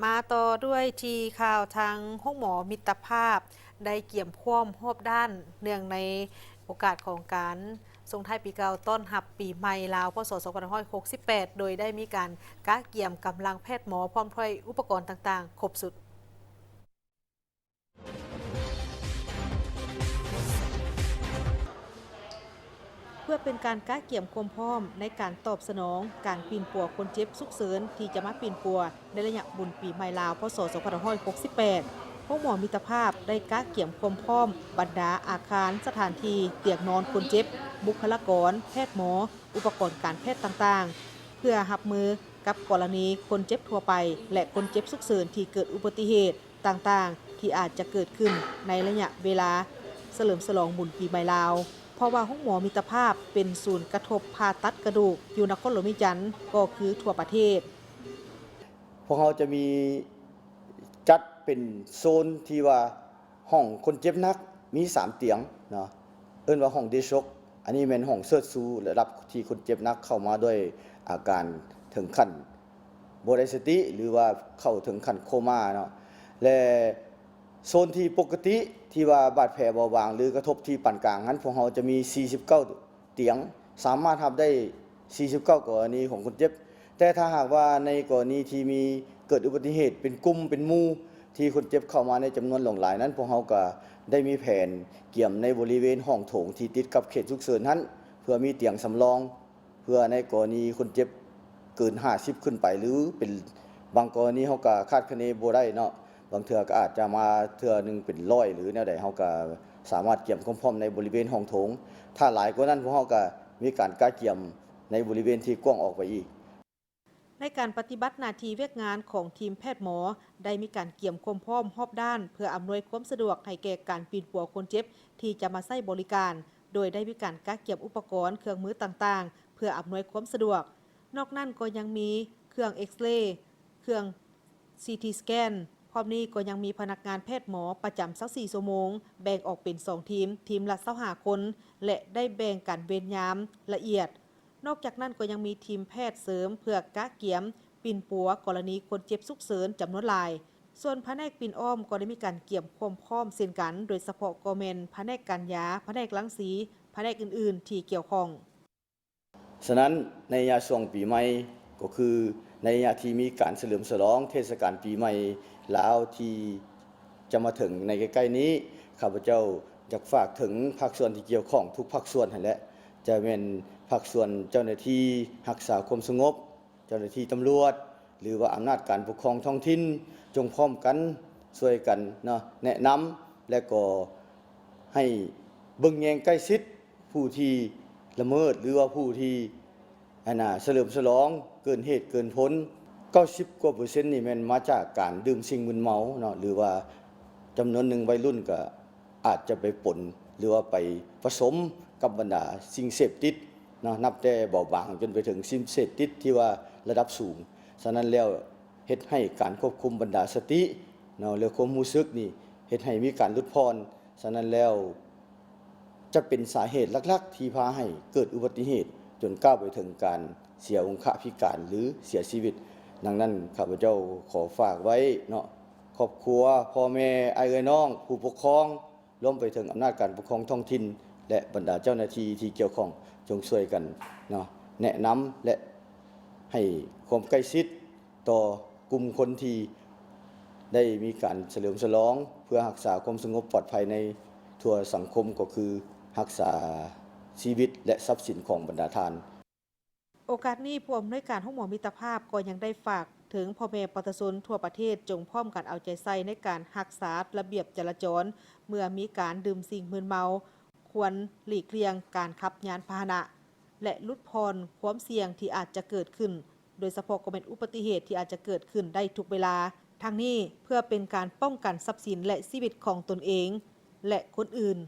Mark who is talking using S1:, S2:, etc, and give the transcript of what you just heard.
S1: มาต่อด้วยทีข่าวทางห้องหมอมิตรภาพได้เกี่ยมพ่วมรอบด้านเนื่องในโอกาสของการส่งท้ายปีเก่าต้อนรับปีใหม่ลาวพ.ศ. 2568โดยได้มีการก้าเกี่ยมกำลังแพทย์หมอพร้อมด้วยอุปกรณ์ต่างๆครบสุดเพื่อเป็นการก้าเกี่ยมความพร้อมในการตอบสนองการปีนปัวคนเจ็บสุกเสริญที่จะมาปีนปัวในระยะบุญปีใหม่ลาวพ.ศ. 2568ห้องหมอมิตรภาพได้ก้าเกี่ยมความพร้อมบรรดาอาคารสถานที่เตียงนอนคนเจ็บบุคลากรแพทย์หมออุปกรณ์การแพทย์ต่างๆเพื่อรับมือกับกรณีคนเจ็บทั่วไปและคนเจ็บสุกเสริญที่เกิดอุบัติเหตุต่างๆที่อาจจะเกิดขึ้นในระยะเวลาเฉลิมฉลองบุญปีใหม่ลาวเพราะว่าห้องหมอมิตรภาพเป็นศูนย์กระทบผ่าตัดกระดูกอยู่นครหลวงมิจันทร์ก็คือทั่วประเทศ
S2: พวกเราจะมีจัดเป็นโซนที่ว่าห้องคนเจ็บหนักมี3เตียงเนาะเอิ้นว่าห้องเดชกอันนี้เป็นห้องเซิร์ชซูระดับที่คนเจ็บหนักเข้ามาด้วยอาการถึงขั้นบ่ได้สติหรือว่าเข้าถึงขั้นโคม่าเนาะและโซนที่ปกติที่ว่าบาดแผลเบาบางหรือกระทบที่ปานกลางนั้นพวกเราจะมี49เตียงสามารถรับได้49กรณีของคนเจ็บแต่ถ้าหากว่าในกรณีที่มีเกิดอุบัติเหตุเป็นกลุ่มเป็นหมู่ที่คนเจ็บเข้ามาในจำนวนหลายนั้นพวกเราก็ได้มีแผนเกี่ยมในบริเวณห้องโถงที่ติดกับเขตฉุกเฉินนั้นเพื่อมีเตียงสำรองเพื่อในกรณีคนเจ็บเกิน50ขึ้นไปหรือเป็นบางกรณีเฮาก็คาดคะเนบ่ได้เนาะบางเทื่อก็อาจจะมาเทื่อนึงเป็น100หรือแนวใดเฮาก็สามารถเกี่ยมความพร้อมในบริเวณห้องโถงถ้าหลายกว่านั้นพวกเฮาก็มีการก้าเกี่ยมในบริเวณที่กว้างออกไปอีก
S1: ในการปฏิบัติหน้าที่เวียกงานของทีมแพทย์หมอได้มีการเกี่ยมความพร้อมรอบด้านเพื่ออำนวยความสะดวกให้แก่การปีนปัวคนเจ็บที่จะมาใช้บริการโดยได้มีการก้าเกี่ยมอุปกรณ์เครื่องมือต่างๆเพื่ออำนวยความสะดวกนอกนั้นก็ยังมีเครื่องเอ็กซเรย์เครื่อง CT สแกนพร้อมนี้ก็ยังมีพนักงานแพทย์หมอประจำ24ชั่วโมงแบ่งออกเป็น2ทีมละ25คนและได้แบ่งกันเวรยามละเอียดนอกจากนั้นก็ยังมีทีมแพทย์เสริมเพื่อก้าเกี่ยมปีนปัวกรณีคนเจ็บสุกเสริญจำนวนหลายส่วนแผนกปีนอ้อมก็ได้มีการเกี่ยมความพร้อมเช่นกันโดยเฉพาะกแม่นแผนกการยาแผนกรังสีแผนกอื่นๆที่เกี่ยวข้อง
S2: ฉะนั้นในยามช่วงปีใหม่ก็คือในยามที่มีการเฉลิมฉลองเทศกาลปีใหม่ลาวที่จะมาถึงในใกล้ๆนี้ข้าพเจ้าอยากฝากถึงภาคส่วนที่เกี่ยวข้องทุกภาคส่วนนั่นแหละจะเป็นภาคส่วนเจ้าหน้าที่รักษาความสงบเจ้าหน้าที่ตำรวจหรือว่าอำนาจการปกครองท้องถิ่นจงพร้อมกันช่วยกันเนาะแนะนำและก็ให้เบิ่งแยงใกล้ชิดผู้ที่ละเมิดหรือว่าผู้ที่เฉลิมฉลองเกินเหตุเกินพ้น90%กว่านี่แม่นมาจากการดื่มสิ่งมึนเมาเนาะหรือว่าจำนวนหนึ่งวัยรุ่นก็อาจจะไปปนหรือว่าไปผสมกับบรรดาสิ่งเสพติดเนาะนับแต่เบาบางจนไปถึงสิ่งเสพติดที่ว่าระดับสูงฉะนั้นแล้วเฮ็ดให้การควบคุมบรรดาสติเนาะเรื่องความรู้สึกนี่เฮ็ดให้มีการลดพรฉะนั้นแล้วจะเป็นสาเหตุหลักๆที่พาให้เกิดอุบัติเหตุจนก้าวไปถึงการเสียองคพิการหรือเสียชีวิตดังนั้นข้าพเจ้าขอฝากไว้เนาะครอบครัวพ่อแม่อ้ายเอ้ยน้องผู้ปกครองรวมไปถึงอำนาจการปกครองท้องถิ่นและบรรดาเจ้าหน้าที่ที่เกี่ยวข้องจงช่วยกันเนาะแนะนำและให้ความใกล้ชิดต่อกลุ่มคนที่ได้มีการเฉลิมฉลองเพื่อรักษาความสงบปลอดภัยในทั่วสังคมก็คือรักษาชีวิตและทรัพย์สินของบรรดาทาน
S1: โอกาสนี้ผู้อำนวยการห้องหมอมิตรภาพก็ยังได้ฝากถึงพ่อแม่ประชาชนทั่วประเทศจงพร้อมกันเอาใจใส่ในการรักษาระเบียบจราจรเมื่อมีการดื่มสิ่งมึนเมาควรหลีกเลี่ยงการขับยานพาหนะและลดพรความเสี่ยงที่อาจจะเกิดขึ้นโดยเฉพาะก็เป็นอุบัติเหตุที่อาจจะเกิดขึ้นได้ทุกเวลาทั้งนี้เพื่อเป็นการป้องกันทรัพย์สินและชีวิตของตนเองและคนอื่น